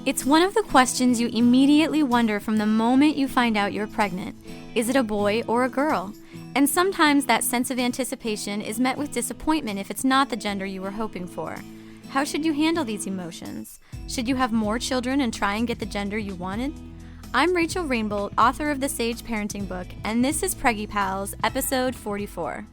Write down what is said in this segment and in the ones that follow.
It's one of the questions you immediately wonder from the moment you find out you're pregnant. Is it a boy or a girl? And sometimes that sense of anticipation is met with disappointment if it's not the gender you were hoping for. How should you handle these emotions? Should you have more children and try and get the gender you wanted? I'm Rachel Rainbolt, author of the Sage Parenting book, and this is Preggy Pals, episode 44.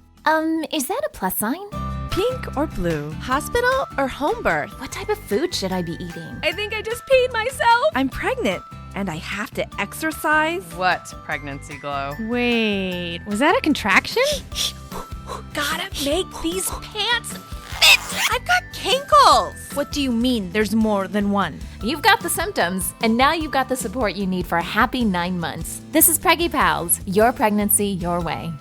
Is that a plus sign? Pink or blue? Hospital or home birth? What type of food should I be eating? I think I just peed myself. I'm pregnant, and I have to exercise. What pregnancy glow? Wait, was that a contraction? Gotta make these pants fit. I've got kinkles. What do you mean there's more than one? You've got the symptoms, and now you've got the support you need for a happy 9 months. This is Preggy Pals, your pregnancy your way.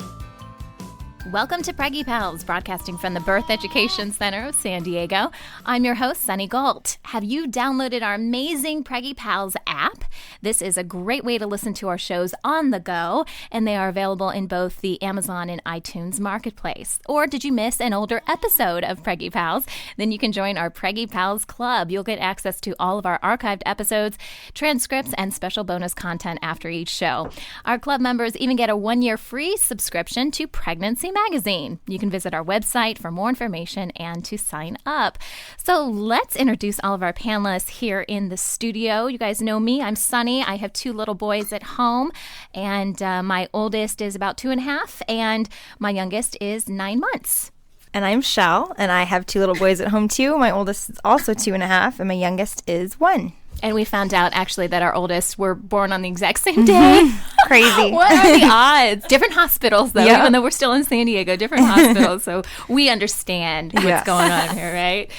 Welcome to Preggy Pals, broadcasting from the Birth Education Center of San Diego. I'm your host, Sunny Galt. Have you downloaded our amazing Preggy Pals app? This is a great way to listen to our shows on the go, and they are available in both the Amazon and iTunes marketplace. Or did you miss an older episode of Preggy Pals? Then you can join our Preggy Pals Club. You'll get access to all of our archived episodes, transcripts, and special bonus content after each show. Our club members even get a 1-year free subscription to Pregnancy Magazine. You can visit our website for more information and to sign up. So let's introduce all of our panelists here in the studio. You guys know me. I'm Sunny. I have 2 little boys at home, and my oldest is about 2.5, and my youngest is 9 months. And I'm Shell, and I have 2 little boys at home too. My oldest is also 2.5, and my youngest is 1. And we found out, actually, that our oldest were born on the exact same day. Crazy. What are the odds? Different hospitals, though, Yeah. even though we're still in San Diego, different hospitals. So we understand what's going on here, right?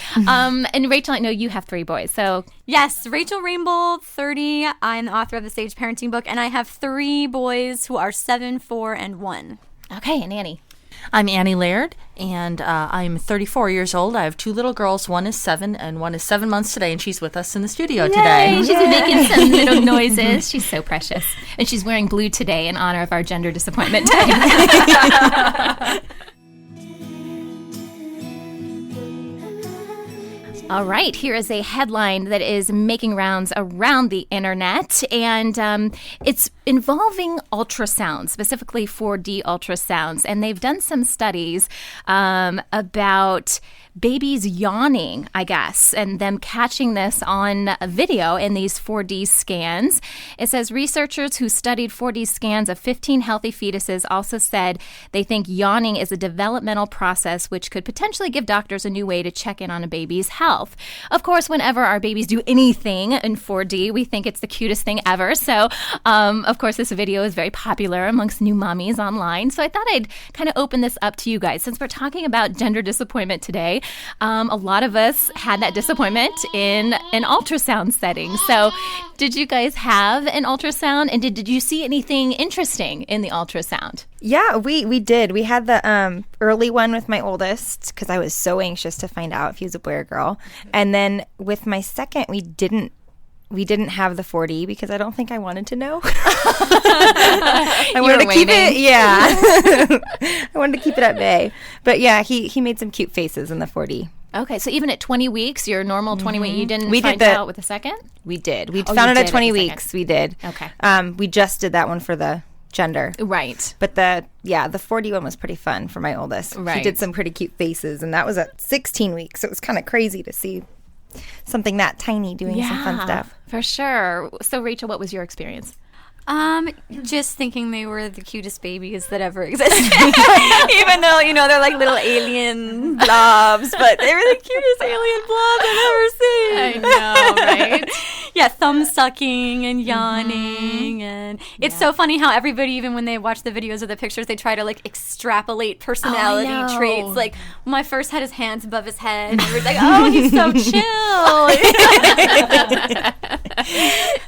And Rachel, I know you have 3 boys, so... Yes, Rachel Rainbolt, 30. I'm the author of the Sage Parenting book, and I have 3 boys who are 7, 4, and 1. Okay, and Annie. I'm Annie Laird, and I'm 34 years old. I have 2 little girls. One is 7, and one is 7 months today, and she's with us in the studio today. She's making some little noises. She's so precious. And she's wearing blue today in honor of our Gender Disappointment Day. All right, here is a headline that is making rounds around the internet, and it's involving ultrasound, specifically 4D ultrasounds. And they've done some studies about babies yawning, I guess, and them catching this on a video in these 4D scans. It says researchers who studied 4D scans of 15 healthy fetuses also said they think yawning is a developmental process which could potentially give doctors a new way to check in on a baby's health. Of course, whenever our babies do anything in 4D, we think it's the cutest thing ever. So, of course, this video is very popular amongst new mommies online. So I thought I'd kind of open this up to you guys. Since we're talking about gender disappointment today, a lot of us had that disappointment in an ultrasound setting. So did you guys have an ultrasound, and did you see anything interesting in the ultrasound? Yeah, we did. We had the early one with my oldest because I was so anxious to find out if he was a boy or girl. And then with my second, we didn't have the 4D because I don't think I wanted to know. I wanted to keep it. Yeah. I wanted to keep it at bay. But yeah, he made some cute faces in the 4D. Okay, so even at 20 weeks, your normal 20 week, you didn't find out with the second? We did. We found it at 20 weeks. Second. We did. Okay. We just did that one for the gender. Right. But the 4D one was pretty fun for my oldest. Right. He did some pretty cute faces, and that was at 16 weeks. So it was kind of crazy to see something that tiny doing some fun stuff. For sure. So, Rachel, what was your experience? Just thinking they were the cutest babies that ever existed. Even though, they're like little alien blobs, but they were the cutest alien blobs I've ever seen. I know, right? Yeah, thumb sucking and yawning, and it's so funny how everybody, even when they watch the videos or the pictures, they try to like extrapolate personality traits. Like my first had his hands above his head, and everybody's like, "Oh, he's so chill."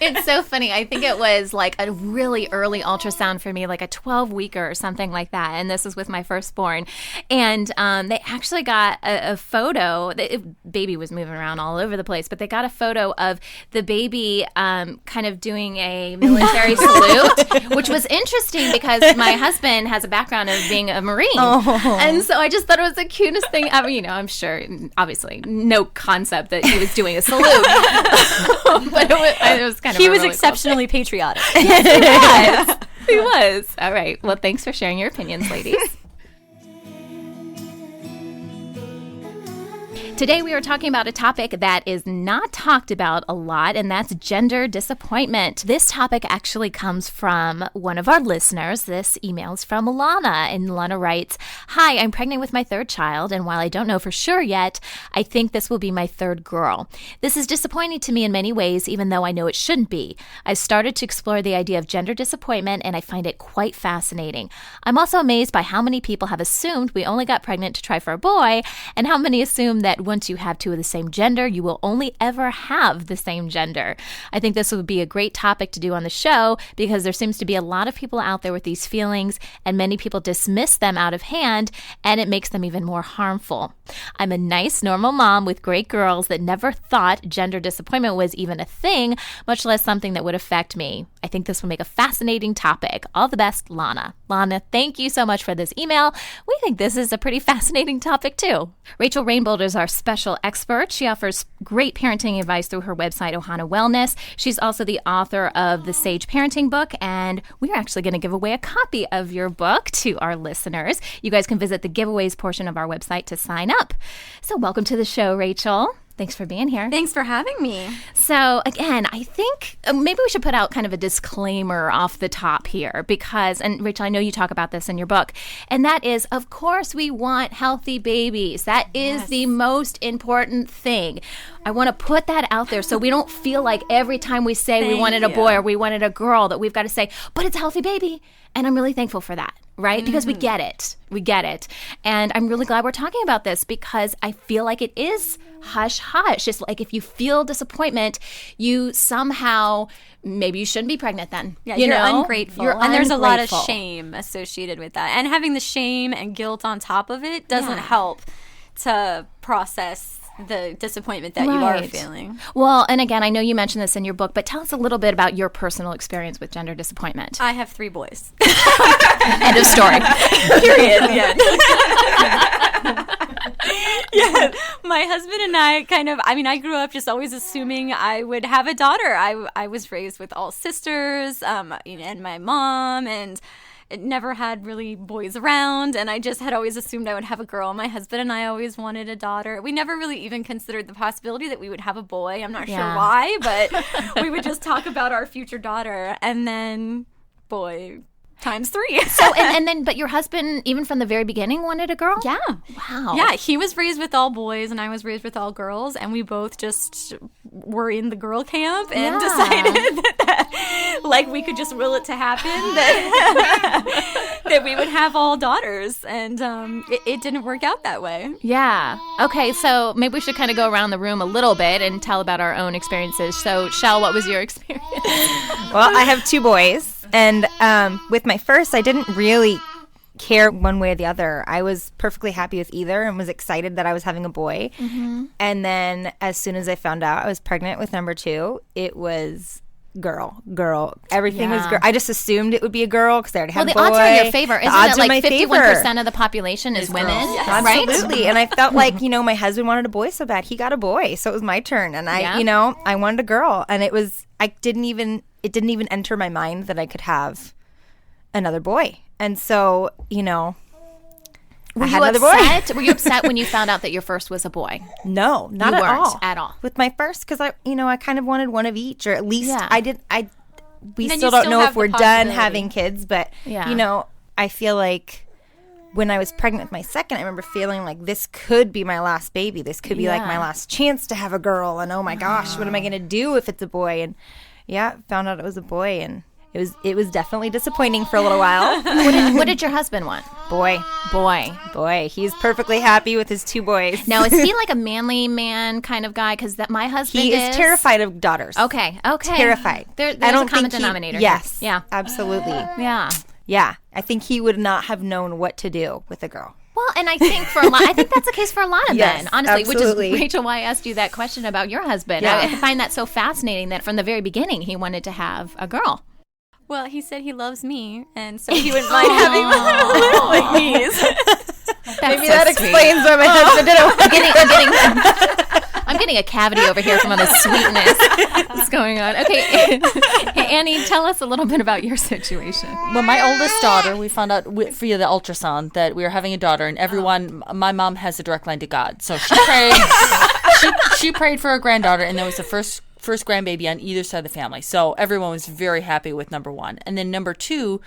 It's so funny. I think it was like a really early ultrasound for me, like a 12-weeker or something like that. And this was with my firstborn. And they actually got a photo. The baby was moving around all over the place, but they got a photo of the baby kind of doing a military salute, which was interesting because my husband has a background of being a Marine. Oh. And so I just thought it was the cutest thing ever. I'm sure, obviously, no concept that he was doing a salute. But it was kind of He was really exceptionally patriotic. Yes, he was. All right. Well, thanks for sharing your opinions, ladies. Today we are talking about a topic that is not talked about a lot, and that's gender disappointment. This topic actually comes from one of our listeners. This email is from Lana, and Lana writes, "Hi, I'm pregnant with my third child, and while I don't know for sure yet, I think this will be my third girl. This is disappointing to me in many ways, even though I know it shouldn't be. I've started to explore the idea of gender disappointment, and I find it quite fascinating. I'm also amazed by how many people have assumed we only got pregnant to try for a boy, and how many assume that once you have two of the same gender, you will only ever have the same gender. I think this would be a great topic to do on the show because there seems to be a lot of people out there with these feelings, and many people dismiss them out of hand, and it makes them even more harmful. I'm a nice, normal mom with great girls that never thought gender disappointment was even a thing, much less something that would affect me. I think this will make a fascinating topic. All the best, Lana." Lana, thank you so much for this email. We think this is a pretty fascinating topic, too. Rachel Rainbold is our special expert. She offers great parenting advice through her website, Ohana Wellness. She's also the author of the Sage Parenting book, and we're actually going to give away a copy of your book to our listeners. You guys can visit the giveaways portion of our website to sign up. So welcome to the show, Rachel. Thanks for being here. Thanks for having me. So again, I think maybe we should put out kind of a disclaimer off the top here because, and Rachel, I know you talk about this in your book, and that is, of course, we want healthy babies. That is the most important thing. I want to put that out there so we don't feel like every time we say we wanted a boy or we wanted a girl that we've got to say, but it's a healthy baby. And I'm really thankful for that. Right? Because we get it. We get it. And I'm really glad we're talking about this because I feel like it is hush hush. It's like if you feel disappointment, you somehow, maybe you shouldn't be pregnant then. Yeah, you're ungrateful. And there's a lot of shame associated with that. And having the shame and guilt on top of it doesn't help to process the disappointment that you are feeling. Well, and again, I know you mentioned this in your book, but tell us a little bit about your personal experience with gender disappointment. I have 3 boys. End of story. Period. Yeah. My husband and I grew up just always assuming I would have a daughter. I was raised with all sisters, and my mom, and it never had really boys around, and I just had always assumed I would have a girl. My husband and I always wanted a daughter. We never really even considered the possibility that we would have a boy. I'm not sure why, but we would just talk about our future daughter, and then boy times 3. So and then, but your husband, even from the very beginning, wanted a girl? Yeah. Wow. Yeah, he was raised with all boys, and I was raised with all girls, and we both just were in the girl camp and decided that like we could just will it to happen that we would have all daughters, and it didn't work out that way. Yeah. Okay, so maybe we should kind of go around the room a little bit and tell about our own experiences. So, Shell, what was your experience? Well, I have 2 boys. And with my first, I didn't really care one way or the other. I was perfectly happy with either and was excited that I was having a boy. Mm-hmm. And then as soon as I found out I was pregnant with number 2, it was girl. Everything was girl. I just assumed it would be a girl because I already had a boy. Well, the odds are in your favor. Isn't it like 51% of the population is women? Yes. Right? Absolutely. And I felt like, my husband wanted a boy so bad. He got a boy. So it was my turn. And I wanted a girl. And it didn't even enter my mind that I could have another boy. And so, I had another boy. Were you upset when you found out that your first was a boy? No, not you at weren't all. At all. With my first, because I kind of wanted one of each, or at least we Then still you don't still know have if we're the done possibility. having kids, but I feel like when I was pregnant with my second, I remember feeling like this could be my last baby. This could be like my last chance to have a girl, and oh my gosh, what am I going to do if it's a boy? And found out it was a boy, and it was definitely disappointing for a little while. What did your husband want? Boy. He's perfectly happy with his 2 boys. Now, is he like a manly man kind of guy? Because my husband he is terrified of daughters. Okay. Terrified. There's I don't a common think denominator. Yes. Yeah. Absolutely. Yeah. Yeah. I think he would not have known what to do with a girl. Well, and I think I think that's the case for a lot of Yes, men, honestly, absolutely. which is, Rachel, why I asked you that question about your husband. Yeah. I find that so fascinating that from the very beginning, he wanted to have a girl. Well, he said he loves me, and so he wouldn't mind having like me. Maybe that explains why my husband didn't want I'm I'm getting a cavity over here from all the sweetness that's going on. Okay, hey, Annie, tell us a little bit about your situation. Well, my oldest daughter, we found out via the ultrasound that we were having a daughter, and everyone, my mom has a direct line to God, so she prayed. she prayed for a granddaughter, and there was the first grandbaby on either side of the family. So everyone was very happy with number one, and then number two,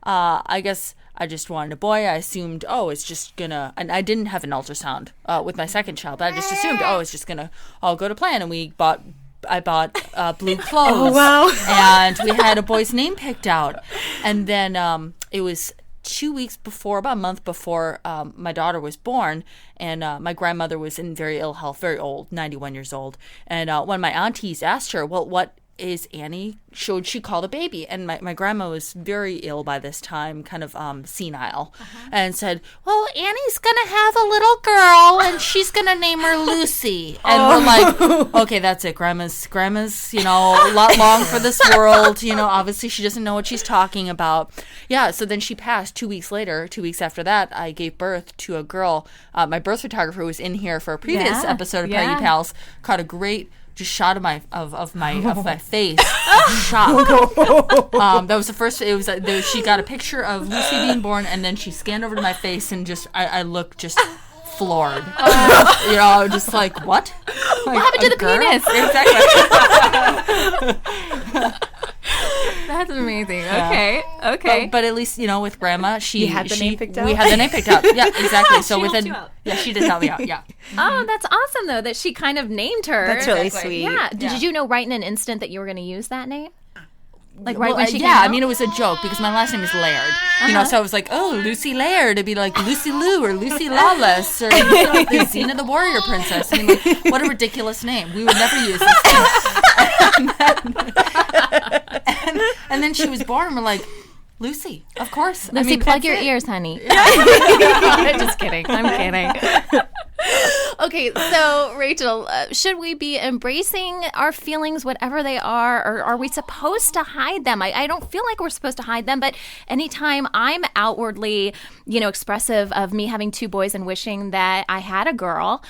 I guess I just wanted a boy. I assumed, it's just gonna, and I didn't have an ultrasound with my second child, but I just assumed, it's just gonna all go to plan, and I bought blue clothes. Oh, wow. And we had a boy's name picked out. And then it was 2 weeks before, about a month before my daughter was born, and my grandmother was in very ill health, very old, 91 years old. And when my aunties asked her, well, what is Annie, should she call the baby? And my grandma was very ill by this time, kind of senile, and said, well, Annie's going to have a little girl, and she's going to name her Lucy. And we're like, okay, that's it. Grandma's, a lot long for this world. Obviously she doesn't know what she's talking about. Yeah, so then she passed 2 weeks later. 2 weeks after that, I gave birth to a girl. My birth photographer was in here for a previous episode of Peggy Pals, caught a great shot of my face. Shock. That was the first. It was she got a picture of Lucy being born, and then she scanned over to my face, and I looked just floored. Just like, what? What happened to the penis? Exactly. That's amazing. Okay. Okay. But at least, with grandma, she had the name picked out? We had the name picked out. Yeah, exactly. So she did help me out. Yeah. Oh, that's awesome though that she kind of named her. That's really sweet. Yeah. Did you know right in an instant that you were going to use that name? Like right when she came I out? mean, it was a joke because my last name is Laird. So I was like, Lucy Laird. It'd be like Lucy Lou or Lucy Lawless or Xena the Warrior Princess. I mean, like, what a ridiculous name. We would never use this name. And then she was born. We're like, Lucy, of course. Lucy, plug your ears, honey. Just kidding. I'm kidding. Okay, so Rachel, should we be embracing our feelings, whatever they are, or are we supposed to hide them? I don't feel like we're supposed to hide them, but anytime I'm outwardly, expressive of me having two boys and wishing that I had a girl,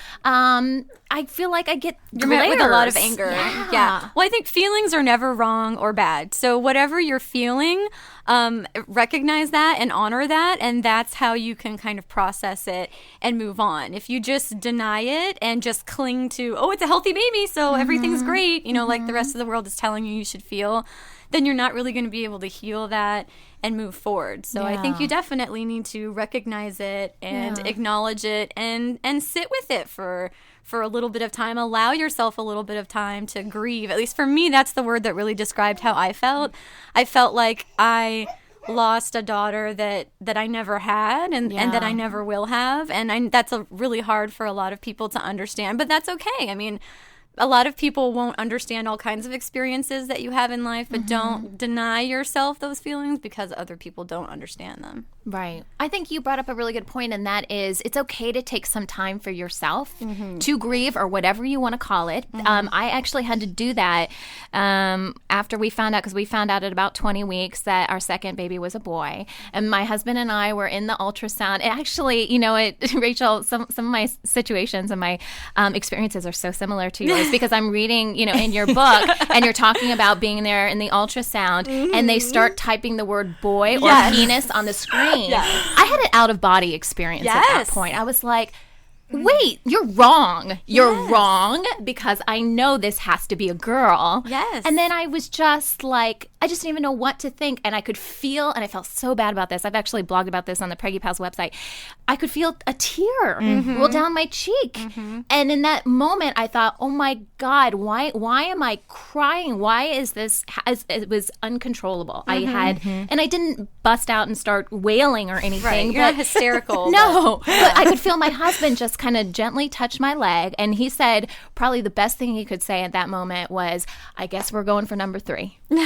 I feel like I get You're met with a lot of anger. Yeah. Well, I think feelings are never wrong or bad. So whatever you're feeling, recognize that and honor that, and that's how you can kind of process it and move on. If you just deny it and just cling to, it's a healthy baby, so everything's great, like the rest of the world is telling you should feel, then you're not really going to be able to heal that and move forward. So I think you definitely need to recognize it and acknowledge it and sit with it for a little bit of time. Allow yourself a little bit of time to grieve. At least for me, that's the word that really described how I felt. I felt like I lost a daughter that I never had and that I never will have. And that's really hard for a lot of people to understand, but that's okay. I mean, a lot of people won't understand all kinds of experiences that you have in life, but don't deny yourself those feelings because other people don't understand them. Right. I think you brought up a really good point, and that is it's okay to take some time for yourself to grieve or whatever you want to call it. I actually had to do that after we found out, because we found out at about 20 weeks that our second baby was a boy. And my husband and I were in the ultrasound. Actually, Rachel, some of my situations and my experiences are so similar to yours because I'm reading, in your book, and you're talking about being there in the ultrasound, and they start typing the word boy or penis on the screen. I had an out-of-body experience at that point. I was like, wait, you're wrong. You're wrong because I know this has to be a girl. Yes. And then I was just like, I just didn't even know what to think. And I could feel, and I felt so bad about this. I've actually blogged about this on the Preggy Pals website. I could feel a tear roll down my cheek. And in that moment, I thought, oh my God, why am I crying? Why is this? It was uncontrollable. I had, and I didn't bust out and start wailing or anything. Right. You're not hysterical. No. But I could feel my husband just kind of gently touch my leg. And he said probably the best thing he could say at that moment was, I guess we're going for number 3. And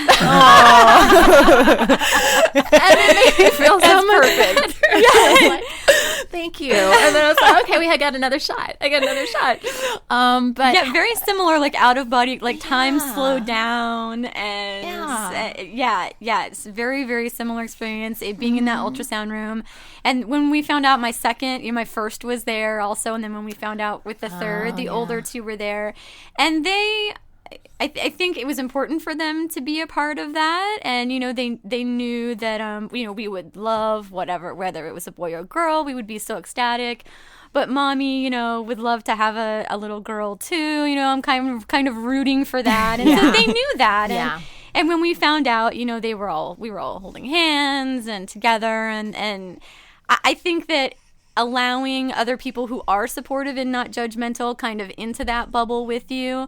it made me feel so perfect. thank you. And then I was like, okay, I got another shot. But Yeah, very similar, like out of body, like time slowed down, and it's very, very similar experience. Being in that ultrasound room, and when we found out my second, my first was there also, and then when we found out with the third, the older two were there, and I think it was important for them to be a part of that, and they knew that we would love whether it was a boy or a girl, we would be so ecstatic. But mommy, would love to have a little girl too. I'm kind of rooting for that, and so they knew that. And when we found out, we were all holding hands and together, and I think that allowing other people who are supportive and not judgmental kind of into that bubble with you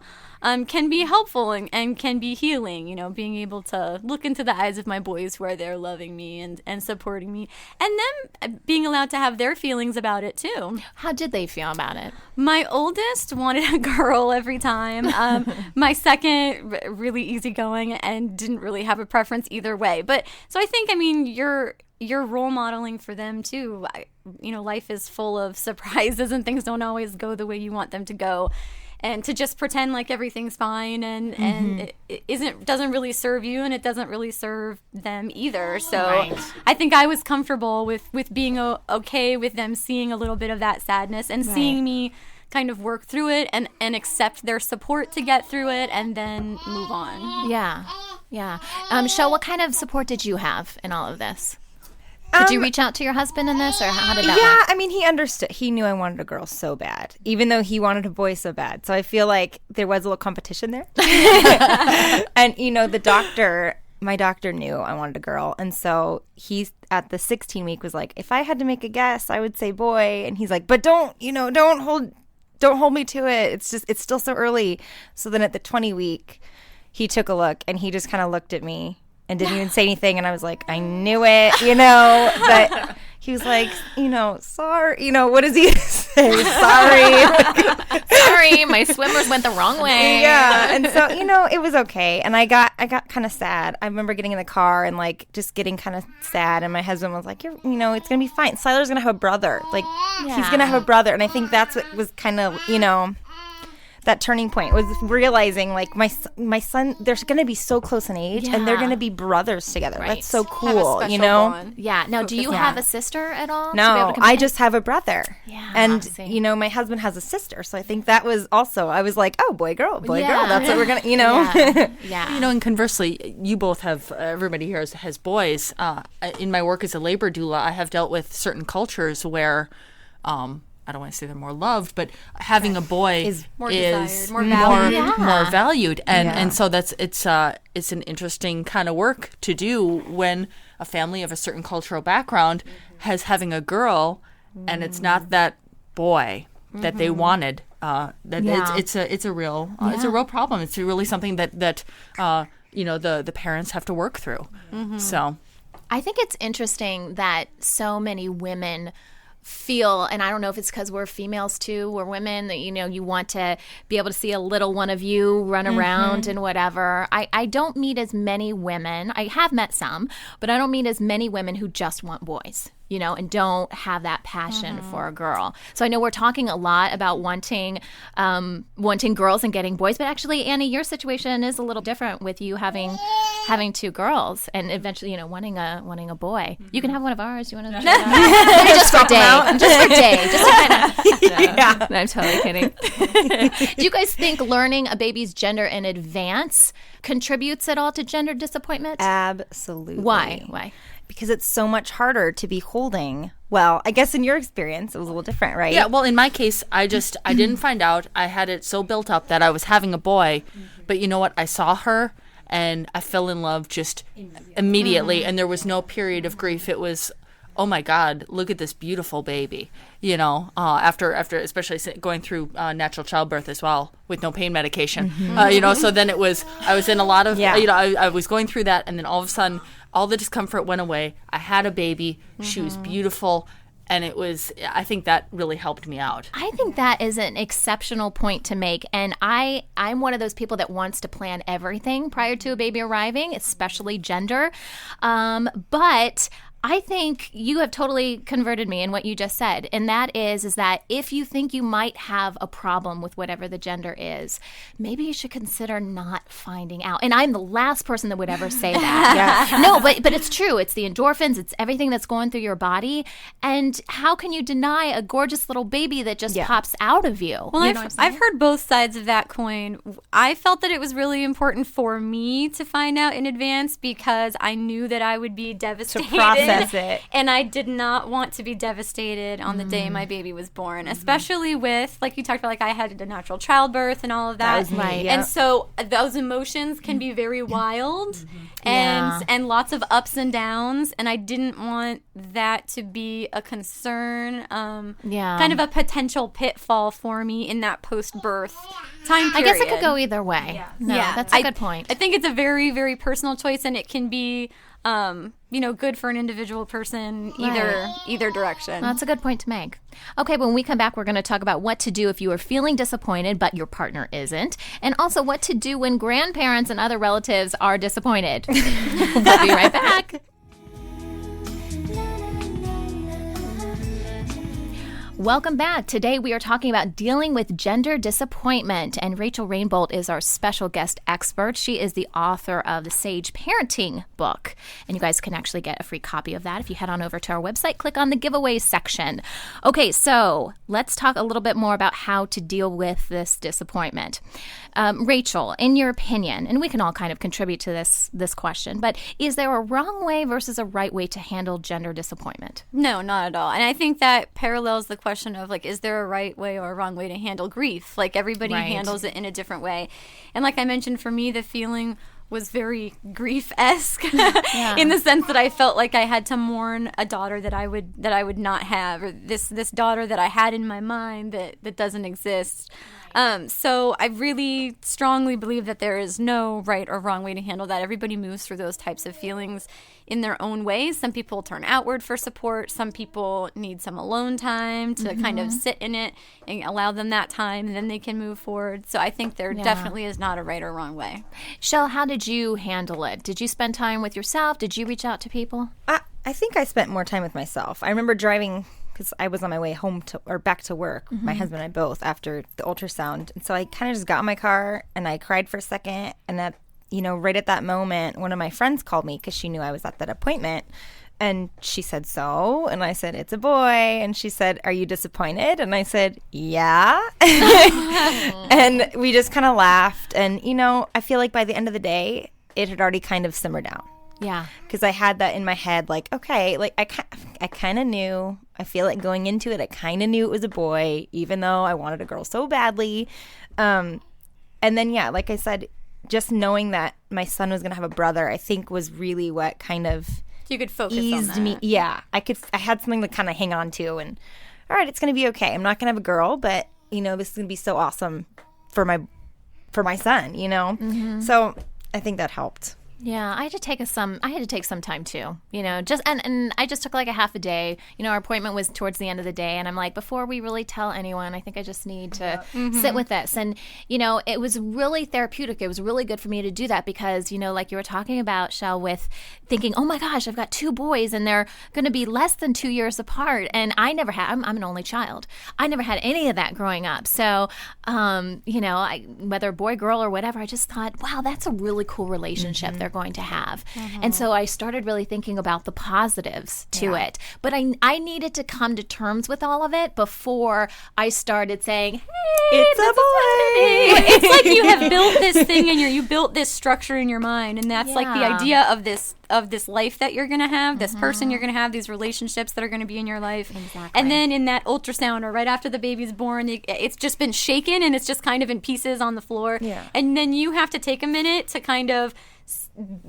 can be helpful and can be healing, being able to look into the eyes of my boys where they're loving me and supporting me, and them being allowed to have their feelings about it too. How did they feel about it? My oldest wanted a girl every time. My second, really easygoing and didn't really have a preference either way. But so I think, you're role modeling for them too. Life is full of surprises and things don't always go the way you want them to go. And to just pretend like everything's fine and it doesn't really serve you, and it doesn't really serve them either. So I think I was comfortable with being okay with them seeing a little bit of that sadness and seeing me kind of work through it and accept their support to get through it and then move on. Yeah. Shel, what kind of support did you have in all of this? Did you reach out to your husband in this, or how did that work? He understood. He knew I wanted a girl so bad, even though he wanted a boy so bad. So I feel like there was a little competition there. And, my doctor knew I wanted a girl. And so he, at the 16-week, was like, if I had to make a guess, I would say boy. And he's like, but don't hold me to it. It's still so early. So then at the 20-week, he took a look and he just kind of looked at me and didn't even say anything, and I was like, I knew it, but he was like, sorry, what does he say? Sorry, my swimmers went the wrong way. Yeah, and so, it was okay, and I got kind of sad. I remember getting in the car and, just getting kind of sad, and my husband was like, it's going to be fine. Siler's going to have a brother. He's going to have a brother, and I think that's what was kind of, that turning point was realizing my son, they're going to be so close in age and they're going to be brothers together. Right. That's so cool, bond. Yeah. Now, do you have a sister at all? No, I just have a brother. Yeah. And, my husband has a sister. So I think that was also, I was like, oh, boy, girl. That's what we're going to, Yeah. And conversely, you both have, everybody here has boys. In my work as a labor doula, I have dealt with certain cultures where, I don't want to say they're more loved, but having a boy is more desired, more valued. more valued, and so it's an interesting kind of work to do when a family of a certain cultural background has having a girl, and it's not that boy that they wanted. It's a real problem. It's really something that the parents have to work through. So I think it's interesting that so many women feel, and I don't know if it's because we're females too, we're women, that you want to be able to see a little one of you run around and whatever. I don't meet as many women, I have met some, but I don't meet as many women who just want boys, and don't have that passion for a girl. So I know we're talking a lot about wanting girls and getting boys, but actually, Annie, your situation is a little different with you having two girls and eventually, wanting a boy. You can have one of ours. You want to? Just for day, just to kind of. No, I'm totally kidding. Do you guys think learning a baby's gender in advance contributes at all to gender disappointment? Absolutely. Why? Because it's so much harder to be holding. Well, I guess in your experience, it was a little different, right? Yeah, well, in my case, I didn't find out. I had it so built up that I was having a boy. But you know what? I saw her, and I fell in love just immediately. And there was no period of grief. It was, oh, my God, look at this beautiful baby. After especially going through natural childbirth as well with no pain medication. So then I was in a lot of, I was going through that. And then all of a sudden, all the discomfort went away. I had a baby. She was beautiful. And I think that really helped me out. I think that is an exceptional point to make. And I'm one of those people that wants to plan everything prior to a baby arriving, especially gender. But I think you have totally converted me in what you just said. And that is that if you think you might have a problem with whatever the gender is, maybe you should consider not finding out. And I'm the last person that would ever say that. No, but it's true. It's the endorphins. It's everything that's going through your body. And how can you deny a gorgeous little baby that just pops out of you? Well, You know what I'm saying? I've heard both sides of that coin. I felt that it was really important for me to find out in advance because I knew that I would be devastated. To process it. And I did not want to be devastated on the day my baby was born, especially with, like you talked about, like I had a natural childbirth and all of that. was me, Right. yeah. And so those emotions can be very wild and lots of ups and downs. And I didn't want that to be a concern, kind of a potential pitfall for me in that post-birth time I period. guess it could go either way. No, that's a good point. I think it's a very, very personal choice, and it can be, good for an individual person either direction. That's a good point to make. Okay, when we come back, we're going to talk about what to do if you are feeling disappointed, but your partner isn't, and also what to do when grandparents and other relatives are disappointed. We'll be right back. Welcome back. Today we are talking about dealing with gender disappointment, and Rachel Rainbolt is our special guest expert. She is the author of the Sage Parenting book, and you guys can actually get a free copy of that if you head on over to our website, click on the giveaways section. Okay, so let's talk a little bit more about how to deal with this disappointment. Rachel, in your opinion, and we can all kind of contribute to this question, but is there a wrong way versus a right way to handle gender disappointment? No, not at all. And I think that parallels the question of, like, is there a right way or a wrong way to handle grief? Like, everybody handles it in a different way. And like I mentioned, for me, the feeling was very grief-esque in the sense that I felt like I had to mourn a daughter that I would not have, or this daughter that I had in my mind that doesn't exist. So I really strongly believe that there is no right or wrong way to handle that. Everybody moves through those types of feelings in their own ways. Some people turn outward for support. Some people need some alone time to kind of sit in it and allow them that time, and then they can move forward. So I think there definitely is not a right or wrong way. Shell, how did you handle it? Did you spend time with yourself? Did you reach out to people? I think I spent more time with myself. I remember driving, because I was on my way home or back to work, my husband and I both, after the ultrasound. And so I kind of just got in my car and I cried for a second. And that, right at that moment, one of my friends called me because she knew I was at that appointment. And she said, so? And I said, it's a boy. And she said, are you disappointed? And I said, yeah. And we just kind of laughed. And, I feel like by the end of the day, it had already kind of simmered down. Yeah. Because I had that in my head, like, okay, like I kind of knew. I feel like going into it, I kind of knew it was a boy, even though I wanted a girl so badly. And then, like I said, just knowing that my son was going to have a brother, I think was really what kind of You could focus eased on that. me. Yeah, I had something to kind of hang on to, and all right, it's going to be okay. I'm not going to have a girl, but this is going to be so awesome for my son. So I think that helped. Yeah, I had to take some time too, just and I just took like a half a day. Our appointment was towards the end of the day, and I'm like, before we really tell anyone, I think I just need to sit with this. And it was really therapeutic. It was really good for me to do that because like you were talking about, Shell, with thinking, oh my gosh, I've got two boys and they're going to be less than 2 years apart, and I never had. I'm an only child. I never had any of that growing up. So, whether boy, girl, or whatever, I just thought, wow, that's a really cool relationship they're going to have. And so I started really thinking about the positives to it. But I needed to come to terms with all of it before I started saying, hey, It's a boy. It's like you have built this thing you built this structure in your mind, and that's like the idea of this life that you're going to have, this person you're going to have, these relationships that are going to be in your life. Exactly. And then in that ultrasound or right after the baby's born, it's just been shaken and it's just kind of in pieces on the floor. Yeah. And then you have to take a minute to kind of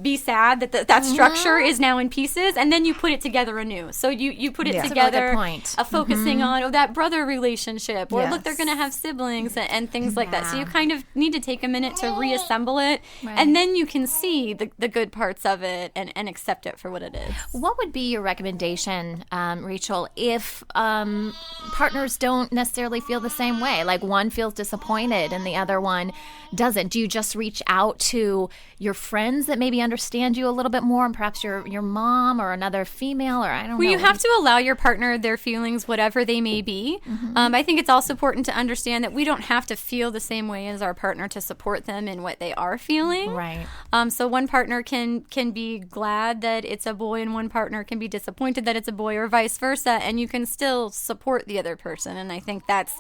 be sad that structure is now in pieces, and then you put it together anew. So you put it That's a really together, good point. Focusing on that brother relationship, or look, they're Yes. going to have siblings and things like that. So you kind of need to take a minute to reassemble it, and then you can see the good parts of it and accept it for what it is. What would be your recommendation, Rachel, if partners don't necessarily feel the same way? Like one feels disappointed and the other one doesn't. Do you just reach out to your friend friends that maybe understand you a little bit more, and perhaps your mom or another female, or I don't know. Well, you have to allow your partner their feelings, whatever they may be. I think it's also important to understand that we don't have to feel the same way as our partner to support them in what they are feeling. Right. So one partner can be glad that it's a boy, and one partner can be disappointed that it's a boy, or vice versa, and you can still support the other person. And I think that's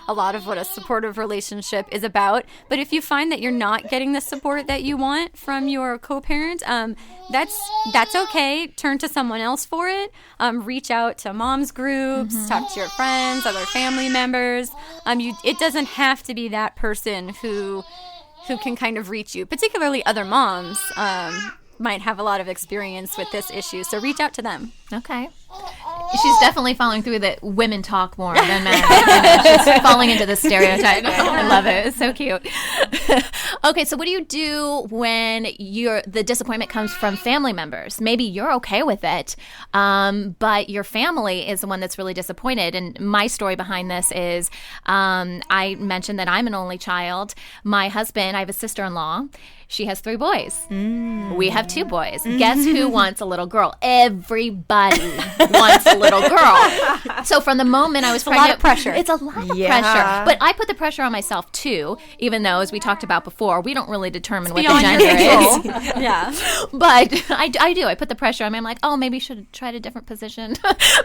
a lot of what a supportive relationship is about. But if you find that you're not getting the support that you want from your co-parent, that's okay. Turn to someone else for it. Reach out to moms groups, talk to your friends, other family members. It doesn't have to be that person who can kind of reach you. Particularly other moms might have a lot of experience with this issue, so reach out to them. Okay. She's definitely following through that women talk more than men. She's falling into the stereotype. I love it. It's so cute. Okay, so what do you do when the disappointment comes from family members? Maybe you're okay with it, but your family is the one that's really disappointed. And my story behind this is I mentioned that I'm an only child. My husband, I have a sister-in-law. She has 3 boys. We have 2 boys. Guess who wants a little girl? Everybody wants a little girl. So from the moment I was pregnant, a lot of pressure. It's a lot of pressure. But I put the pressure on myself too, even though, as we talked about before, we don't really determine what the gender is. Yeah. But I do. I put the pressure on me. I'm like, oh, maybe we should have tried a different position.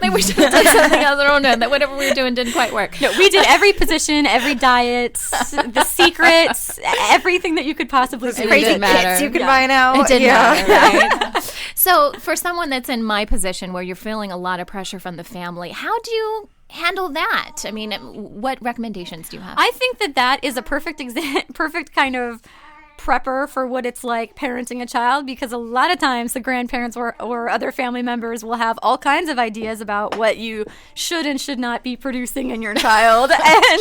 Maybe we should have done something else. I don't know. That whatever we were doing didn't quite work. No, we did every position, every diet, the secrets, everything that you could possibly do. Crazy kits you could buy now. It didn't matter, right? So for someone that's in my position where you're feeling a lot of pressure from the family, how do you handle that? I mean, what recommendations do you have? I think that is a perfect kind of prepper for what it's like parenting a child, because a lot of times the grandparents or other family members will have all kinds of ideas about what you should and should not be producing in your child. And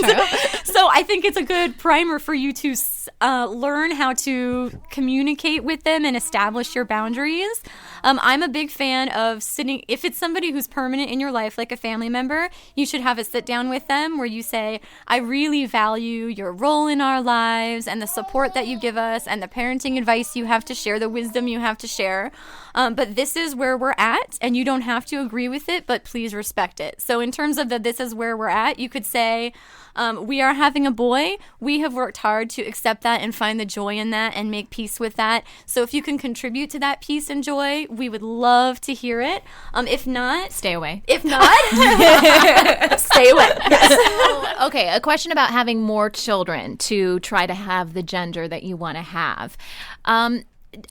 so I think it's a good primer for you to learn how to communicate with them and establish your boundaries. I'm a big fan of sitting, if it's somebody who's permanent in your life, like a family member, you should have a sit down with them where you say, I really value your role in our lives and the support that you give us and the parenting advice you have to share, the wisdom you have to share. But this is where we're at, and you don't have to agree with it, but please respect it. So in terms of this is where we're at, you could say, we are having a boy. We have worked hard to accept that and find the joy in that and make peace with that. So if you can contribute to that peace and joy, we would love to hear it. If not, stay away. If not, stay away. So, okay, a question about having more children to try to have the gender that you want to have.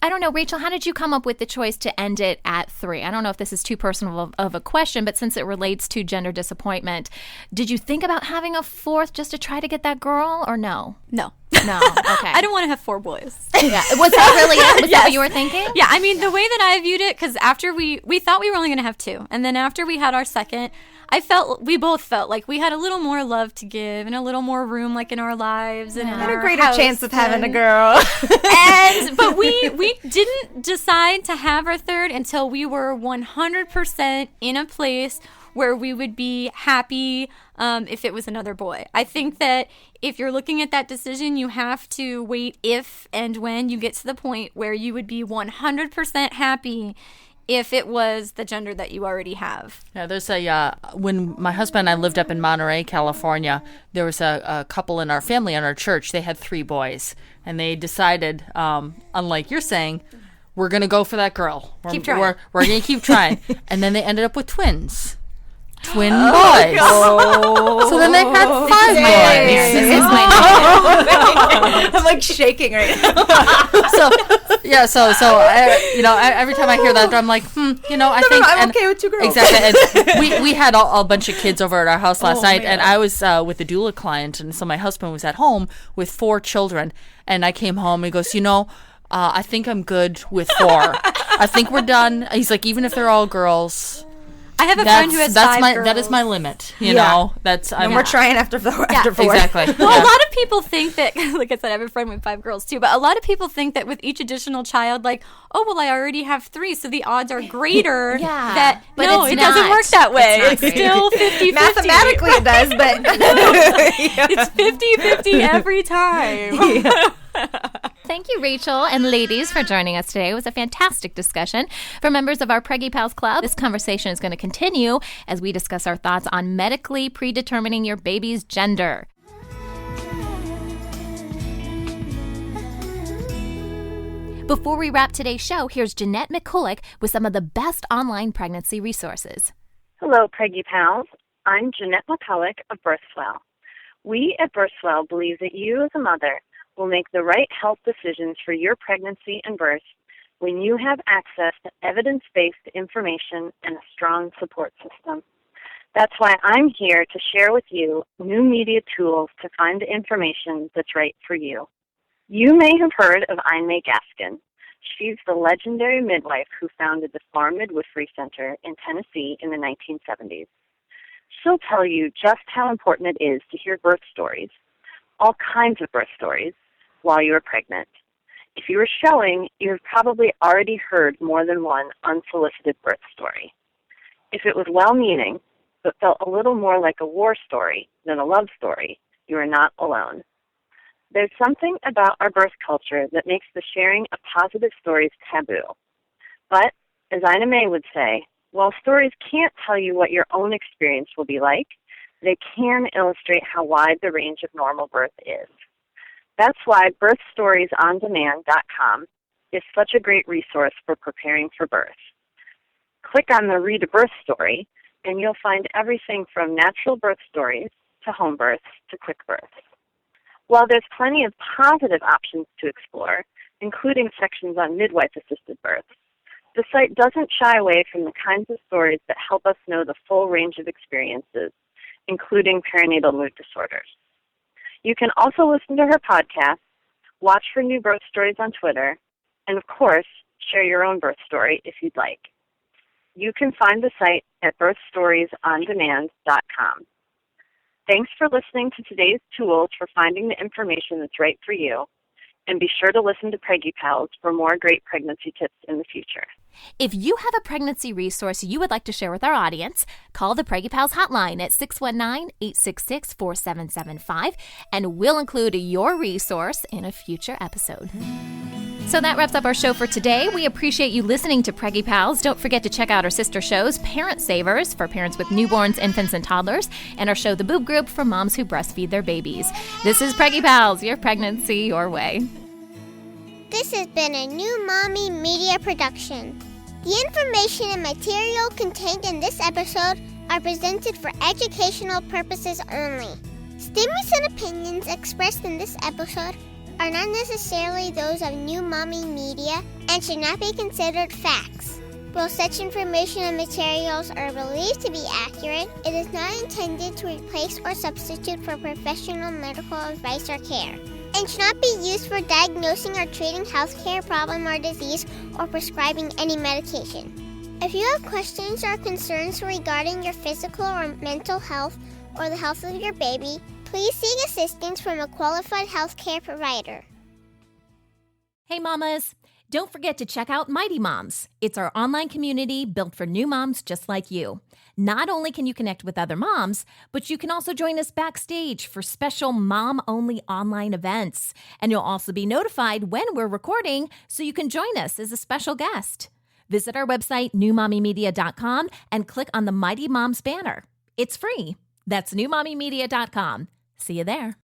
I don't know, Rachel, how did you come up with the choice to end it at 3? I don't know if this is too personal of a question, but since it relates to gender disappointment, did you think about having a 4th just to try to get that girl, or no? No. No, okay. I don't want to have 4 boys. Yeah. Was that really it? Was that what you were thinking? Yeah, I mean, the way that I viewed it, because after we thought we were only going to have 2, and then after we had our second, we both felt like we had a little more love to give and a little more room, like in our lives and in And our a greater house chance of having a girl. But we didn't decide to have our 3rd until we were 100% in a place where we would be happy if it was another boy. I think that if you're looking at that decision, you have to wait if and when you get to the point where you would be 100% happy if it was the gender that you already have. Yeah, there's when my husband and I lived up in Monterey, California, there was a couple in our family, in our church. They had 3 boys, and they decided, unlike you're saying, we're going to go for that girl. Keep trying. We're going to keep trying. And then they ended up with twins. Twin boys. Oh. So then they had 5 boys. This is my I'm like shaking right now. So every time I hear that, I'm like, I think I'm okay with 2 girls. Exactly. And we had a bunch of kids over at our house last night, and I was with a doula client, and so my husband was at home with 4 children, and I came home, and he goes, I think I'm good with 4. I think we're done. He's like, even if they're all girls. I have a friend who has 5 girls. That is my limit. You know, And we're trying after 4. Exactly. Well, a lot of people think that, like I said, I have a friend with 5 girls too, but a lot of people think that with each additional child, like, oh, well, I already have 3, so the odds are greater. But no, it doesn't work that way. It's still 50-50. Mathematically it does, but it's 50-50 every time. Thank you, Rachel and ladies, for joining us today. It was a fantastic discussion. For members of our Preggy Pals Club, this conversation is going to continue as we discuss our thoughts on medically predetermining your baby's gender. Before we wrap today's show, here's Jeanette McCulloch with some of the best online pregnancy resources. Hello, Preggy Pals. I'm Jeanette McCulloch of Birthwell. We at Birthwell believe that you as a mother will make the right health decisions for your pregnancy and birth when you have access to evidence-based information and a strong support system. That's why I'm here to share with you new media tools to find the information that's right for you. You may have heard of May Gaskin. She's the legendary midwife who founded the Farm Midwifery Center in Tennessee in the 1970s. She'll tell you just how important it is to hear birth stories, all kinds of birth stories, while you are pregnant. If you were showing, you've probably already heard more than one unsolicited birth story. If it was well-meaning, but felt a little more like a war story than a love story, you are not alone. There's something about our birth culture that makes the sharing of positive stories taboo. But, as Ina May would say, while stories can't tell you what your own experience will be like, they can illustrate how wide the range of normal birth is. That's why birthstoriesondemand.com is such a great resource for preparing for birth. Click on the Read a Birth Story, and you'll find everything from natural birth stories to home births to quick births. While there's plenty of positive options to explore, including sections on midwife-assisted births, the site doesn't shy away from the kinds of stories that help us know the full range of experiences, including perinatal mood disorders. You can also listen to her podcast, watch her new birth stories on Twitter, and of course, share your own birth story if you'd like. You can find the site at birthstoriesondemand.com. Thanks for listening to today's tools for finding the information that's right for you, and be sure to listen to Preggy Pals for more great pregnancy tips in the future. If you have a pregnancy resource you would like to share with our audience, call the Preggy Pals hotline at 619-866-4775, and we'll include your resource in a future episode. So that wraps up our show for today. We appreciate you listening to Preggy Pals. Don't forget to check out our sister shows, Parent Savers, for parents with newborns, infants, and toddlers, and our show, The Boob Group, for moms who breastfeed their babies. This is Preggy Pals, your pregnancy your way. This has been a New Mommy Media production. The information and material contained in this episode are presented for educational purposes only. Statements and opinions expressed in this episode are not necessarily those of New Mommy Media and should not be considered facts. While such information and materials are believed to be accurate, it is not intended to replace or substitute for professional medical advice or care, and should not be used for diagnosing or treating healthcare problem or disease or prescribing any medication. If you have questions or concerns regarding your physical or mental health or the health of your baby, please seek assistance from a qualified healthcare provider. Hey mamas, don't forget to check out Mighty Moms. It's our online community built for new moms just like you. Not only can you connect with other moms, but you can also join us backstage for special mom-only online events. And you'll also be notified when we're recording so you can join us as a special guest. Visit our website, newmommymedia.com, and click on the Mighty Moms banner. It's free. That's newmommymedia.com. See you there.